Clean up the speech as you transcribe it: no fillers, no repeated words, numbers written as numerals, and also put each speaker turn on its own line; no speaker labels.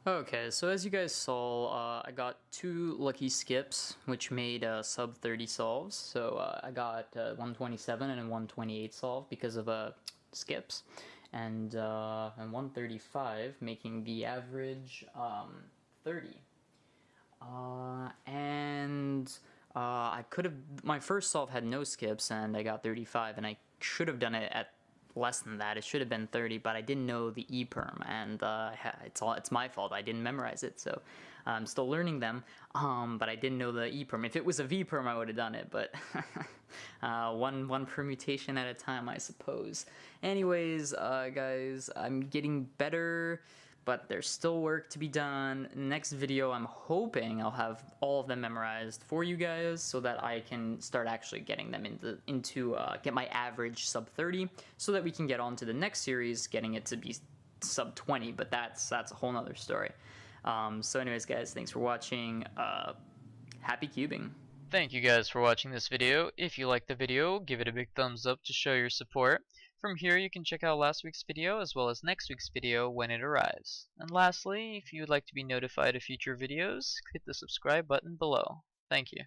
Okay, so as you guys saw, I got 2 lucky skips, which made sub-30 solves. So I got 127 and 128 solved because of skips, and 135 making the average 30. And I could have, my first solve had no skips, and I got 35, and I should have done it at less than that. It should have been 30, but I didn't know the E-perm, and it's my fault. I didn't memorize it, so I'm still learning them. But I didn't know the E-perm. If it was a V-perm, I would have done it, but one permutation at a time, I suppose. Anyways, guys, I'm getting better, but there's still work to be done. Next video, I'm hoping I'll have all of them memorized for you guys so that I can start actually getting them into get my average sub-30 so that we can get on to the next series, getting it to be sub-20, but that's a whole nother story. So anyways, guys, thanks for watching. Happy cubing.
Thank you guys for watching this video. If you liked the video, give it a big thumbs up to show your support. From here you can check out last week's video as well as next week's video when it arrives. And lastly, if you would like to be notified of future videos, hit the subscribe button below. Thank you.